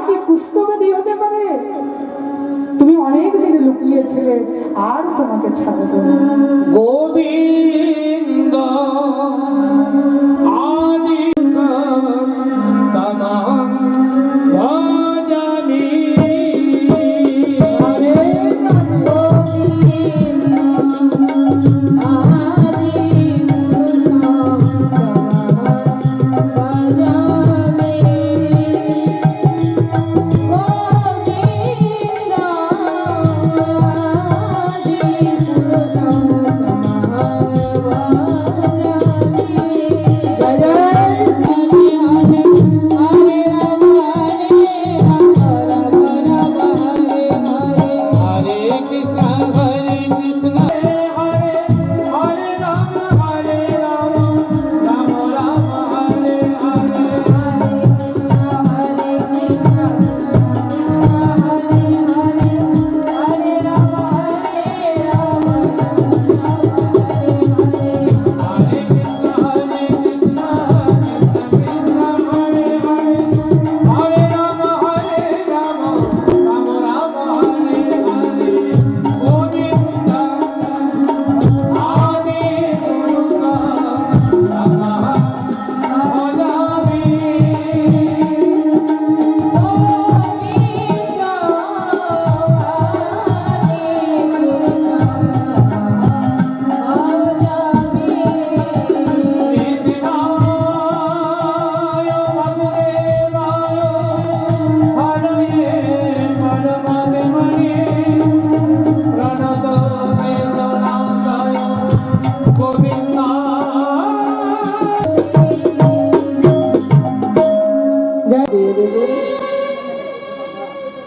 কি কুষ্ঠব্যাধি হতে পারে? তুমি অনেক দিন লুকিয়েছিলে, আর তোমাকে ছাড়ব না। গোবিন্দ আদি তমাং ভজামি।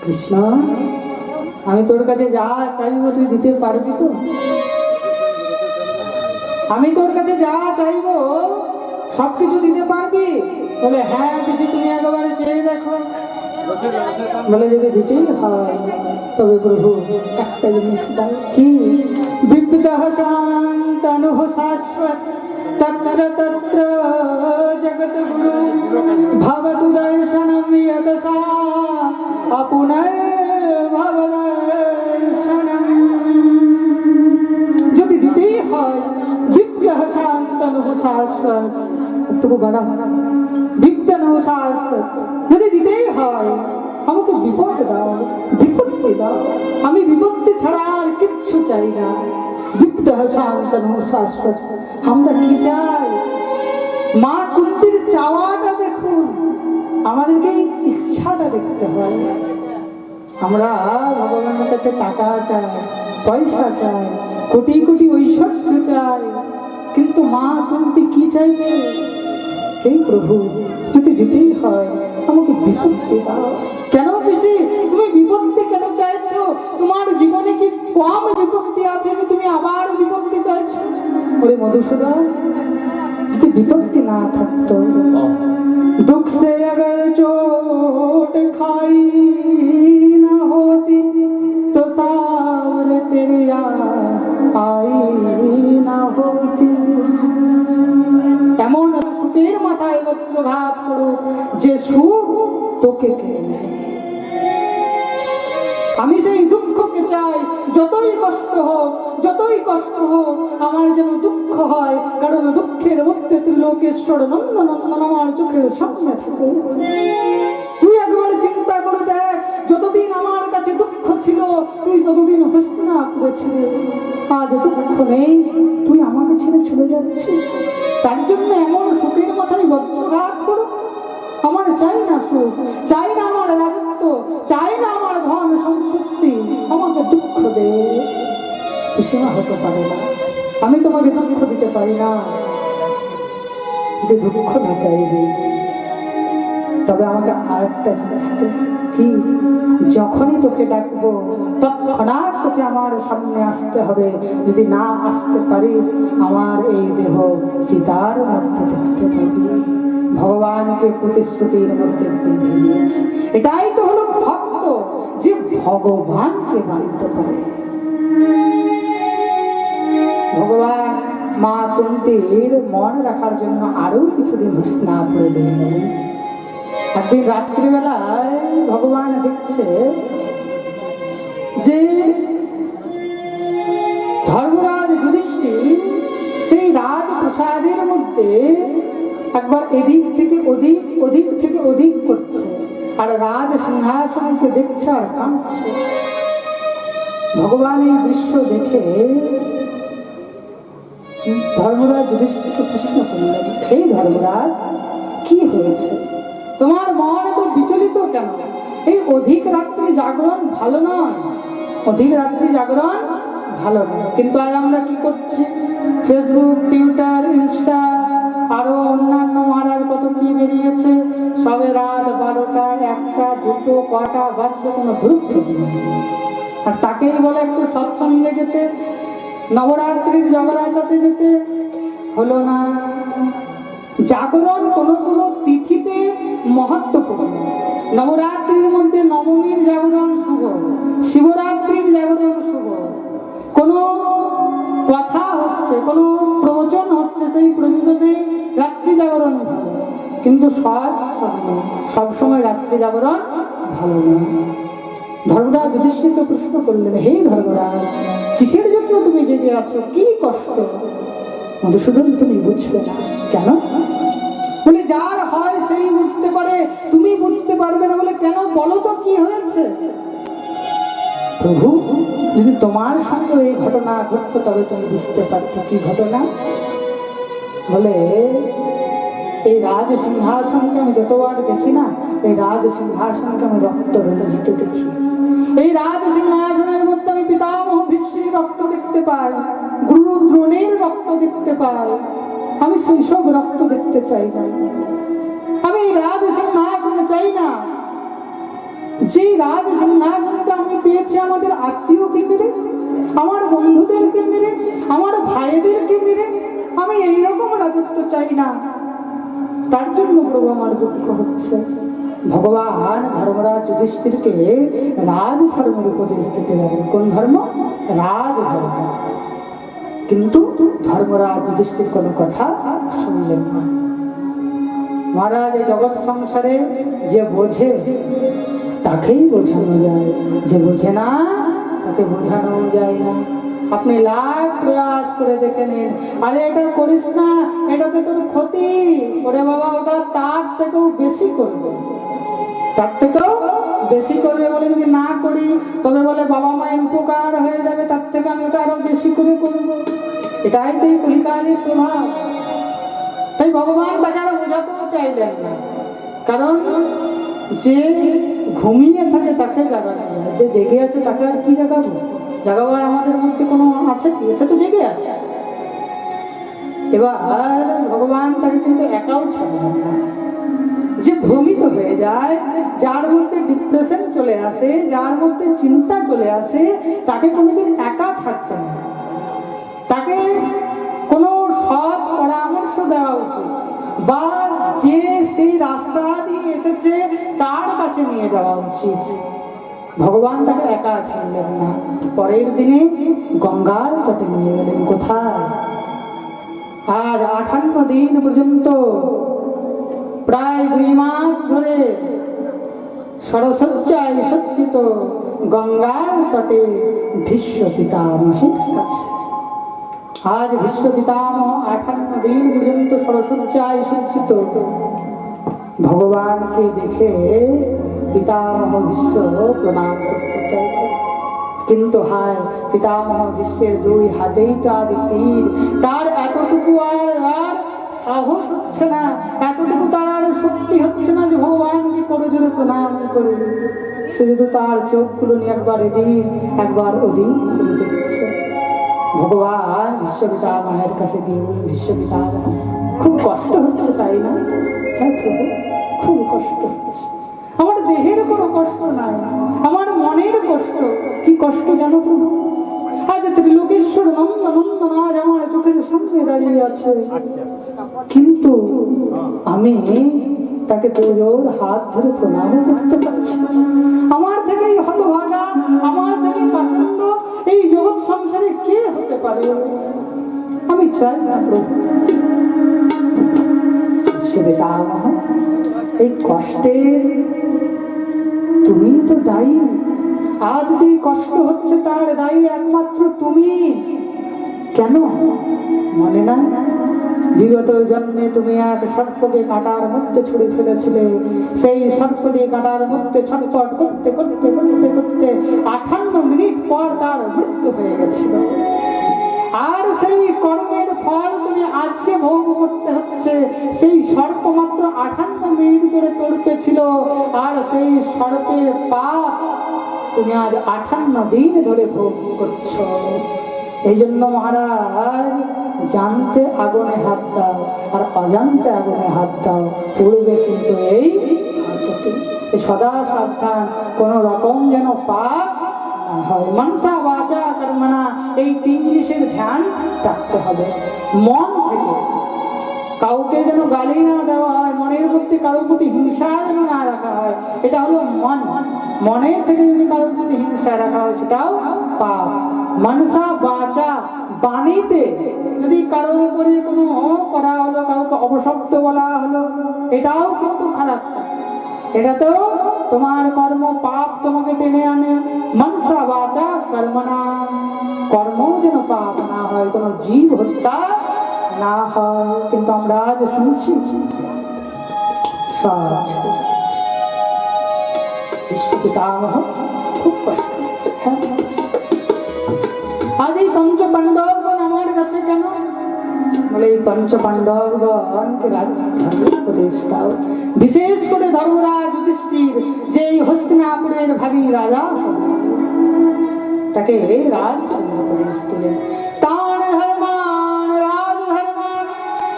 কৃষ্ণ, আমি তোর কাছে যা চাইবো তুই দিতে পারবি তো? আমি তোর কাছে যা চাইবো সবকিছু দিতে পারবি? বলে হ্যাঁ পিসি, তুমি একেবারে চেয়ে দেখো। বলে যদি দিতেই হয় তবে প্রভু একটা জিনিস দাও। কি? বিদ্যুৎ শান্তনু শাশ্বত তত্র তত্র জগদ্গুরু ভবতু দর্শনম যতসা অপুনর্ভবদর্শনম। যদি দিতেই হয় বিদ্যুৎ শান্তনু শাশ্বত, একটু বাড়া, বিদ্যুৎ শাশ্বত, যদি দিতেই হয় আমাকে বিপদ দাও, বিপত্তি দাও। আমি বিপত্তি ছাড়া আর কিচ্ছু চাই না। বিদ্যুৎ শান্তনু শাশ্বত। আমরা কি চাই? মা কুন্তির চাওয়াটা দেখুন, আমাদেরকে ইচ্ছাটা দেখতে হয়। আমরা ভগবানের কাছে টাকা চাই, পয়সা চাই, কোটি কোটি ঐশ্বর্য চাই, কিন্তু মা কুন্তি কি চাইছে? হে প্রভু, যদি দিতেই হয় আমাকে বিপত্তি দাও। কেন পিসি তুমি বিপত্তি কেন চাইছো? তোমার জীবনে কি কম বিপত্তি আছে যে তুমি আবার বিপত্তি চাইছো? ওরে মধুসূদন, যদি বিপত্তি না থাকতো, দুঃখ সে अगर चोट खाई ना होती तो सावरे तेरी आई ना होती। এমন সুখের মাথায় বজ্রঘাত করুক যে সুখ তোকে কেড়ে নেয়। আমি সেই দুঃখকে চাই, যতই কষ্ট হোক, যতই কষ্ট হোক, আমার যেন দুঃখ হয়, কারণ দুঃখের মধ্যে ত্রিলোকেশ্বর নন্দনন্দন আমার চোখের সামনে থাকে। তুই একবার চিন্তা করে দেখ, যতদিন আমার কাছে দুঃখ ছিল তুই ততদিন হস্তিনাপুরে ছিলি, আজ দুঃখ নেই, তুই আমাকে ছেড়ে চলে যাচ্ছিস। তার জন্য এমন সুখের মাথায় বজ্রঘাত করো। আমার চাই না সুখ, চাই না আমার রাজত্ব, চাই না আমার ধন সম্পত্তি, আমাকে দুঃখ দে। সীমা হতে পারে না, আমি তোমাকে দুঃখ দিতে পারি না। যদি দুঃখ না চাইবে তবে আমাকে আরেকটা জিনিস দে। কি? যখনই তোকে ডাকবো তৎক্ষণাৎ তোকে আমার সামনে আসতে হবে। যদি না আসতে পারিস আমার এই দেহ চিতার মধ্যে দেখতে পাবি। ভগবানকে প্রতিশ্রুতির মধ্যে বেঁধে নিয়েছে। এটাই তো হলো ভক্ত, যে ভগবানকে মানতে পারে। ভগবান মা কুন্তীর মন রাখার জন্য আরো কিছুদিন হস্তিনাপুরে রইলেন। একদিন রাত্রিবেলায় ভগবান দেখছে যে ধর্মরাজ যুধিষ্ঠির সেই রাজপ্রাসাদের মধ্যে একবার এদিক থেকে অধিক, অধিক থেকে অধিক করছে, আর রাজ সিংহাসনকে দেখছে আর কাঁদছে। ভগবান এই দৃশ্য দেখে ধর্মরাজ যুধিষ্ঠিরকে প্রশ্ন করলেন, এই ধর্মরাজ, কি হয়েছে? তোমার মন এত বিচলিত কেন? এই অধিক রাত্রি জাগরণ ভালো নয়, অধিক রাত্রি জাগরণ ভালো নয়। কিন্তু আজ আমরা কি করছি? ফেসবুক, টুইটার, ইনস্টা, আরো অন্যান্য মহারাজ কত কি বেরিয়েছে, সবে রাত 12টা, 1টা, 2টো, কটা বাজবে কোনো গুরুত্ব নেই। আর তাকেই বলে একটু সৎসঙ্গে যেতে, নবরাত্রির জগরাতাতে যেতে হলো না। জাগরণ কোনো কোনো তিথিতে মহত্বপূর্ণ। নবরাত্রির মধ্যে নবমীর জাগরণ শুভ, শিবরাত্রির জাগরণ শুভ। কোনো কথা হচ্ছে, কোনো প্রবচন হচ্ছে, সেই প্রবচনে রাত্রি জাগরণ ভালো, কিন্তু সবসময় রাত্রি জাগরণ ভালো না। ধর্মরাজ যুধিষ্ঠিরকে প্রশ্ন করলেন, হে ধর্মরাজ, কিসের জন্য তুমি জেগে আছো? কি কষ্ট? মধুসূদন, তুমি বুঝবে না। কেন? বলে, যার হয় সেই বুঝতে পারে, তুমি বুঝতে পারবে না বলে কেন? বলো তো কি হয়েছে? প্রভু, যদি তোমার সঙ্গে এই ঘটনা ঘটতো তবে তুমি বুঝতে পারতে। কি ঘটনা? বলে, এই রাজ সিংহাসনকে আমি যতবার দেখি না, এই রাজ সিংহাসনকে আমি রক্ত রঞ্জিত দেখি। এই রাজ সিংহাসনের মধ্যে আমি পিতামহ ভীষ্মের রক্ত দেখতে পাই, গুরু দ্রোণের রক্ত দেখতে পাই। আমি সেই সব রক্ত দেখতে চাই না। আমি এই রাজ সিংহাসনে চাই না। যে রাজ সিংহাসনকে আমি পেয়েছি আমাদের আত্মীয়কে মেরে, আমার বন্ধুদেরকে মেরে, আমার ভাইদেরকে মেরে, আমি এইরকম রাজত্ব চাই না। তার জন্য প্রভু আমার দুঃখ হচ্ছে। ভগবান ধর্মরাজ যুধিষ্ঠিরকে রাজ ধর্মের উপদেশ দিতে লাগলেন। কোন ধর্ম? রাজ ধর্ম। কিন্তু ধর্মরাজ যুধিষ্ঠির কোনো কথা শুনলেন না। মহারাজ, এই জগৎ সংসারে যে বোঝে তাকেই বোঝানো যায়, যে বোঝে না তাকে বোঝানো যায় না। আপনি লাখ প্রয়াস করে দেখে নিন, আরে এটা করিস না, এটাতে তোর ক্ষতি, ওরে বাবা ওটা তার থেকেও বেশি করবে, তার থেকেও বেশি করবে বলে যদি না করি তবে বলে বাবা মায়ের উপকার হয়ে যাবে, তার থেকে আমি ওটা আরো বেশি করে করবো। এটাই তো এই কলিকালের প্রভাব। তাই ভগবান তাকে আরো বোঝাতেও চাইলেন না, কারণ যে ঘুমিয়ে থাকে তাকে জাগানো যায়, যে জেগে আছে তাকে আর কি জাগাবো? জাগাবার আমাদের মধ্যে কোনো আছে কি? সে তো জেগে আছে। এবার ভগবান তাকে কিন্তু একাও ছাড়বেন না। যে ভ্রমিত হয়ে যায়, যার মধ্যে ডিপ্রেশন চলে আসে, যার মধ্যে চিন্তা চলে আসে, তাকে কোনোদিন একা ছাড়তেন না। তাকে কোনো সৎ পরামর্শ দেওয়া উচিত, বা যে সেই রাস্তা দিয়ে এসেছে তার কাছে নিয়ে যাওয়া উচিত। ভগবান তাকে একা ছাড়লেন না। পরের দিনে গঙ্গার তটে নিয়ে গেলেন। কোথায়? আজ 58 দিন পর্যন্ত, প্রায় 2 মাস ধরে সরসজ্জায় সজ্জিত গঙ্গার তটে ভীষ্ম পিতামহের কাছে। আজ ভীষ্ম পিতামহ 58 দিন পর্যন্ত সরসজ্জায় সজ্জিত। ভগবানকে দেখে পিতামহ ভীষ্ম প্রণাম করতে চাইছে, কিন্তু হায়, পিতামহ ভীষ্মের 2 হাতেই তো আজ তীর। তার এতটুকু আর সাহস হচ্ছে না, এতটুকু তার আর শক্তি হচ্ছে না যে ভগবানকে করে জোরে প্রণাম করে। সে যদি তার চোখগুলো নিয়ে একবার এদিক একবার ওদিক করে দেখছে। ভগবান ভীষ্ম পিতামহের কাছে গিয়ে ভীষ্ম পিতামহ, খুব কষ্ট হচ্ছে তাই না? হ্যাঁ প্রভু, খুব কষ্ট হচ্ছে। আমার দেহের কোনো কষ্ট নাই, আমার মনের কষ্ট। কি কষ্ট জানো প্রভু? আজ ত্রিলোকেশ্বর নন্দনন্দন আজ আমার চোখের সামনে দাঁড়িয়ে আছে, কিন্তু আমি তাকে 2 জোড় হাত ধরে প্রণাম করতে পারছি। আমার থেকেই হতভাগা, আমার থেকে পাষণ্ড এই জগৎ সংসারে কে হতে পারে? আমি চাই না প্রভু। এই কষ্টের তুমি তো দায়ী। আজ যে কষ্ট হচ্ছে তার দায়ী একমাত্র তুমি। কেন মনে না? বিগত জন্মে তুমি এক সর্পকে কাঁটার মধ্যে ছুঁড়ে ফেলেছিলে। সেই সর্পটি কাঁটার মধ্যে ছটফট করতে করতে করতে করতে 58 মিনিট পর তার মৃত্যু হয়ে গেছিল। আর সেই কর্মের ফল তুমি আজকে ভোগ করতে হচ্ছে। সেই সর্প মাত্র 58 মিনিট ধরে তড়পে ছিল, আর সেই সর্পের পাপ তুমি আজ 58 দিন ধরে ভোগ করছো। এই জন্য মহারাজ, জানতে আগুনে হাত দাও আর অজান্তে আগুনে হাত দাও, পড়বে কিন্তু এই সদা সাবধান, কোন রকম যেন পাপ না হয়। মনসা বাচা কর্মণা, এই 3 জিনিসের ধ্যান রাখতে হবে। মন থেকে কাউকে যেন গালি না দেওয়া হয়, মনের মধ্যে কারোর প্রতি হিংসা যেন না রাখা হয়, এটা হলো মন। মনের থেকে যদি কারোর প্রতি হিংসা রাখা হয় সেটাও পাপ। মনসা বাচা, বাণীতে যদি কারোর উপরে কোনো করা হলো, কাউকে অপশব্দ বলা হলো, এটাও কিন্তু খারাপ। এটাতেও তোমার কর্ম পাপ তোমাকে টেনে আনে। মনসা বাচা কর্মণা, কর্ম যেন পাপ না হয়, কোনো জীব হত্যা না হয়। কিন্তু আমরা আজ শুনছি আজ এই পঞ্চ পাণ্ডবগণ আমার কাছে কেন? বলে এই পঞ্চ পাণ্ডবগণকে উপদেশ দাও। বিশেষ করে ধর্মরাজ যুধিষ্ঠির, যে এই হস্তিনাপুরের ভাবী রাজা, তাকে রাজ উপদেশ দিলেন। তান ধর্মান রাজ ধর্মান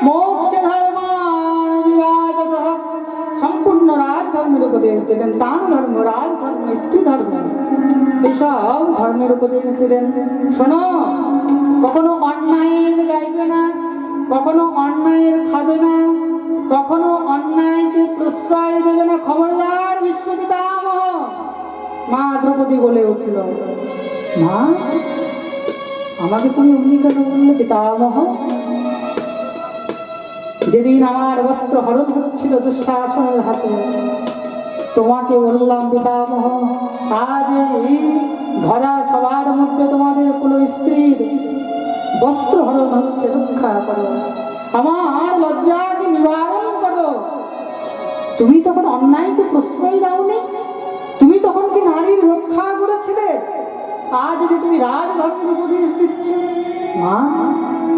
মোক্ষ ধর্মান বিভাগসহ, সম্পূর্ণ রাজ ধর্মের উপদেশ দিলেন। তান ধর্ম, রাজ ধর্ম, স্ত্রী ধর্ম, এইসব ধর্মের উপদেশ দিলেন। শোনো, কখনো অন্যায়ের গাইবে না, কখনো অন্যায়ের খাবে না, কখনো অন্যায়কে প্রশ্রয় দেবে না। খবরদার বিশ্বপিতামহ। মা দ্রৌপদী বলে উঠল, মা আমাকে তুমি অমনি কেন বললে পিতামহ? যেদিন আমার বস্ত্র হরণ হচ্ছিল দুঃশাসনের হাতে, তোমাকে বললাম পিতামহ, আজ এই ভরা সবার মধ্যে তোমাদের কোনো স্ত্রীর বস্ত্র হরণ হচ্ছে, রক্ষা করো, আমার লজ্জাকে নিবারণ করো। তুমি তখন অন্যায়কে প্রশ্রয় দাওনি, তুমি তখন কি নারীর রক্ষা করেছিলে? আজ যদি তুমি রাজধর্মের উপদেশ দিচ্ছ। মা,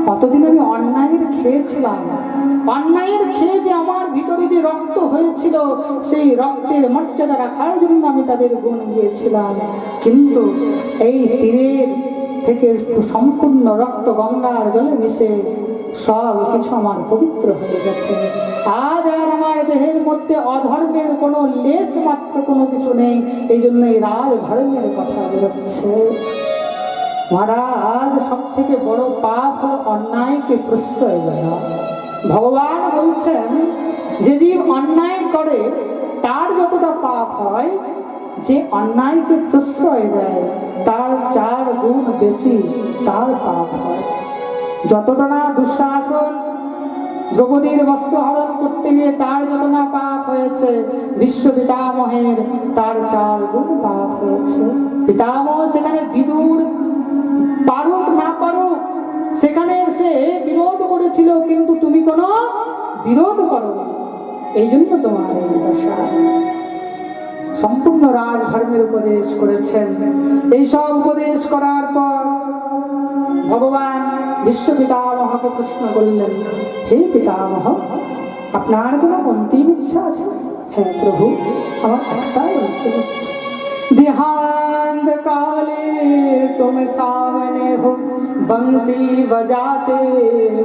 কতদিন আমি অন্যায়ের খেয়েছিলাম, অন্যায়ের খেয়ে যে আমার ভিতরে যে রক্ত হয়েছিল, সেই রক্তের মর্যাদা রাখার জন্য আমি তাদের গুণ দিয়েছিলাম। কিন্তু এই তীরের থেকে সম্পূর্ণ রক্ত গঙ্গার জলে মিশে সব কিছু আমার পবিত্র হয়ে গেছে। আজ আর আমার দেহের মধ্যে অধর্মের কোনো লেশ মাত্র কোনো কিছু নেই। এই জন্য এই রাজধর্মের কথা বেরোচ্ছে। মহারাজ, সব থেকে বড় পাপ হলো অন্যায়কে প্রশ্রয় দেওয়া। ভগবান বলছেন, যে জীব অন্যায় করে তার যতটা পাপ হয়, যে অন্যায়কে প্রশ্রয় দেয় তার 4 গুণ বেশি তার পাপ হয়। যতটা না দুঃশাসন দ্রৌপদীর বস্ত্র হরণ করতে গিয়ে তার যত না পাপ হয়েছে, বিশ্ব পিতামহের তার 4 গুণ পাপ হয়েছে। পিতামহ সেখানে বিদুর পারুক না পারুক সেখানে সে বিরোধ করেছিল, কিন্তু তুমি কোনো বিরোধ করো, এই জন্য তোমার এই দশা। সম্পূর্ণ রাজধর্মের উপদেশ করেছেন। এইসব উপদেশ করার পর ভগবান বিশ্ব পিতামহকে প্রশ্ন করলেন, হে পিতামহ, আপনার কোনো অন্তিম ইচ্ছা আছে? হ্যাঁ প্রভু, আমার একটাই অন্তিম ইচ্ছা। देहांत काले तुम सामने हो, बंसी बजाते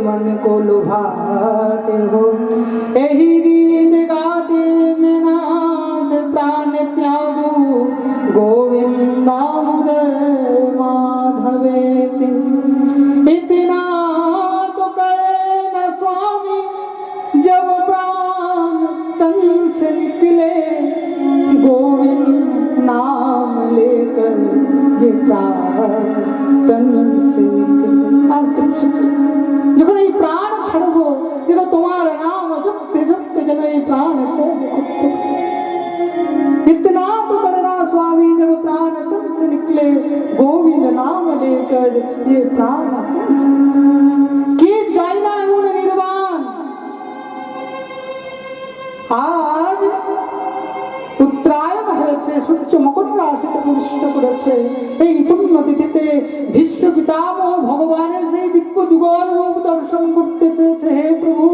मन को लुभाते हो, यही गीत गाते में नाथ प्राण त्यागो, गोविंद माधवेति। इतना तो करे न स्वामी, जब प्राण तन से निकले, गोविंद नाम लेकर ये प्राण से যখন এই প্রাণ ছাড়বো, যেন তোমার নাম জপতে জপতে যেন এই প্রাণ ইतना तो करे লোকের প্রাণ। কে চাই না এমন নির্বাণ? আজ উত্তরায়ণ হয়েছে, সূর্য মকর রাশিতে প্রবিষ্ট করেছে। এই পুণ্যতিথিতে ভীষ্ম পিতামহ ভগবানের সেই দিব্য যুগল রূপ দর্শন করতে চেয়েছে। হে প্রভু,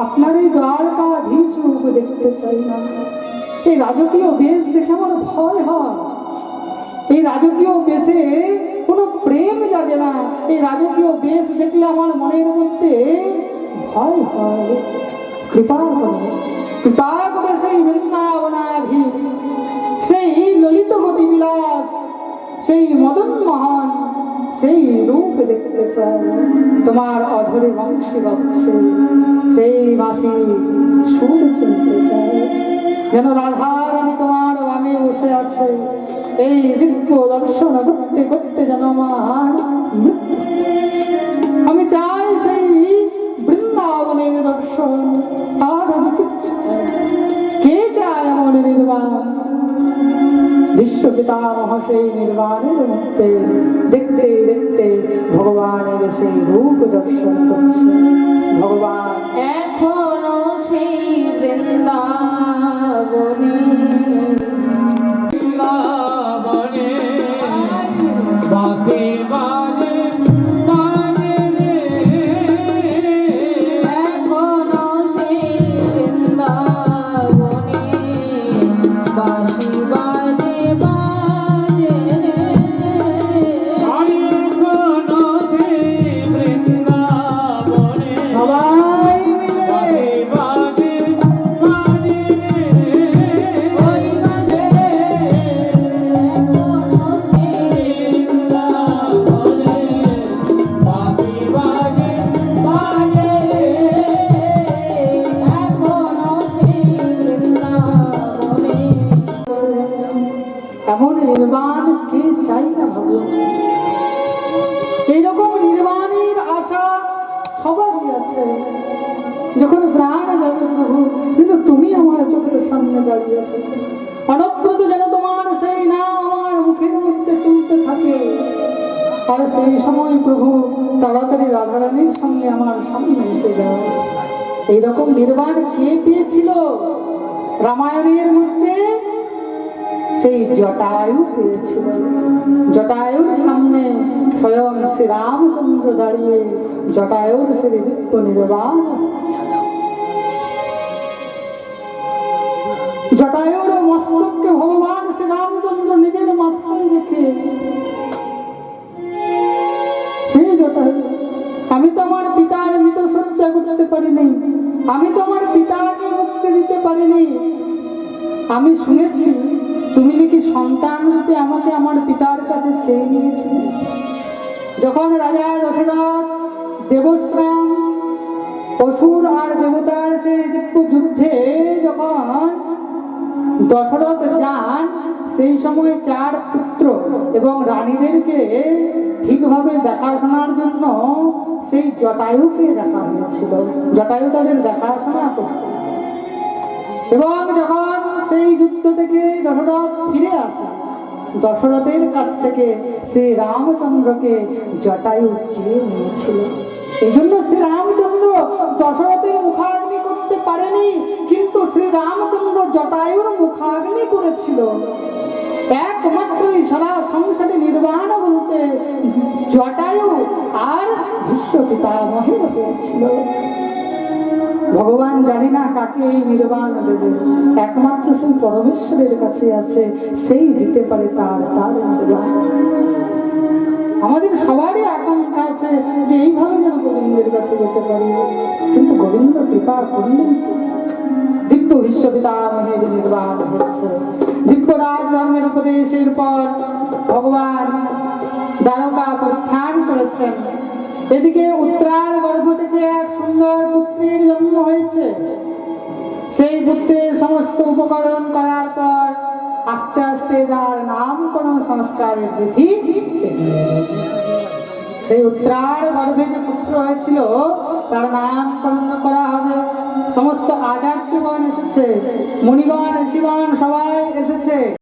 আপনার এই দ্বারকাধীশ রূপ দেখতে চাই না। এই রাজকীয় বেশ দেখে আমার ভয় হয়। এই রাজকীয় বেশে কোনো প্রেম যাবে না। এই রাজকীয় বেশ দেখলে আমার মনের মধ্যে ভয় হয়। কৃপা করে, কৃপা করে সেই বৃন্দাবনাধীশ, সেই ললিত গতি বিলাস, সেই মদন মোহন, সেই রূপ দেখতে চাই। তোমার অধরে বংশী বাজছে, সেই বাঁশি সুর চিনতে চাই। যেন রাধা রানী তোমার বামে বসে আছে। এই দিব্য দর্শন করতে করতে যেন আমার আমি চাই সেই বৃন্দাবনের দর্শন। আর আমি কিচ্ছু চাই। কে চায় এমন নির্বাণ? বিশ্ব পিতামহ সেই নির্বাণের মধ্যে দেখতে দেখতে ভগবানের সেই রূপ দর্শন করছে। ভগবান এখনো সেই বৃন্দাবনে বাসি বাজে বাজে রে, এখনো সেই বৃন্দাবনে বাঁশি বাজে বাজে আরে কোনো সে বৃন্দাবনে সবাই মিলে বাসি বাজে বাজে রে, ওই বাজে এখনো সেই বৃন্দাবনে বাসি বাজে বাজে রে, এখনো সেই বৃন্দাবনে এমন নির্বাণ কে চাই না ভাবো? এইরকম নির্বাণের আশা সবারই আছে। যখন প্রাণ যাবে প্রভু, কিন্তু তুমি আমার চোখের সামনে দাঁড়িয়ে থাকো। অনবরত যেন তোমার সেই নাম আমার মুখের মধ্যে চলতে থাকে। আর সেই সময় প্রভু তাড়াতাড়ি রাধারানীর সঙ্গে আমার সামনে এসে যাও। এইরকম নির্বাণ কে পেয়েছিল? রামায়ণের মধ্যে সেই জটায়ু পেয়েছিল। জটায়ুর সামনে স্বয়ং শ্রী রামচন্দ্র দাঁড়িয়ে জটায়ুর শ্রী দিব্য নির্বাণ। জটায়ুর মস্তককে ভগবান শ্রী রামচন্দ্র নিজের মাথায় রেখে, হে জটায়ু, আমি তো আমার পিতার মৃত শয্যা করতে পারিনি, আমি তো আমার পিতাকে মুক্তি দিতে পারিনি। আমি শুনেছি তুমি নাকি সন্তান রূপে আমাকে আমার পিতার কাছে চেয়ে নিয়েছিলে। যখন রাজা দশরথ দেবশ্রাম অসুর আর দেবতার সেই দিব্য যুদ্ধে যখন দশরথ যান, সেই সময় 4 পুত্র এবং রানীদেরকে ঠিকভাবে দেখাশোনার জন্য সেই জটায়ুকে রাখা হয়েছিল। জটায়ু তাদের দেখাশোনা করত। এবং যখন সেই যুদ্ধ থেকে দশরথ ফিরে আসে, দশরথের কাছ থেকে শ্রী রামচন্দ্রকে জটায়ু চেয়ে নিয়েছিল। এই জন্য শ্রী রামচন্দ্র দশরথের মুখাগ্নি করতে পারেনি, কিন্তু শ্রী রামচন্দ্র জটায়ুর মুখাগ্নি করেছিল। একমাত্র এই সারা সংসারে নির্বাণ বলতে জটায়ু আর ভীষ্ম পিতামহের হয়েছিল। ভগবান জানি না কাকে এই নির্বাণ দেবে, একমাত্র সেই পরমেশ্বরের কাছে আছে, সেই দিতে পারে তার নির্বাণ। আমাদের সবারই আকাঙ্ক্ষা আছে যে এইভাবে যেন গোবিন্দের কাছে যেতে পারি, কিন্তু গোবিন্দ কৃপা করলেন। দিব্য ভীষ্ম পিতামহের নির্বাণ হচ্ছে। দিব্য রাজ ধর্মের উপদেশের পর ভগবান দ্বারকা প্রস্থান করেছেন। এদিকে উত্তরার গর্ভ থেকে এক সুন্দর পুত্রের জন্ম হয়েছে। সেই পুত্রের সমস্ত উপকরণ করার পর আস্তে আস্তে তার নামকরণ সংস্কারের বিধি সেই উত্তরার গর্ভে যে পুত্র হয়েছিল তার নামকরণ করা হবে। সমস্ত আচার্যগণ এসেছে, মুনিগণ ঋষিগণ সবাই এসেছে।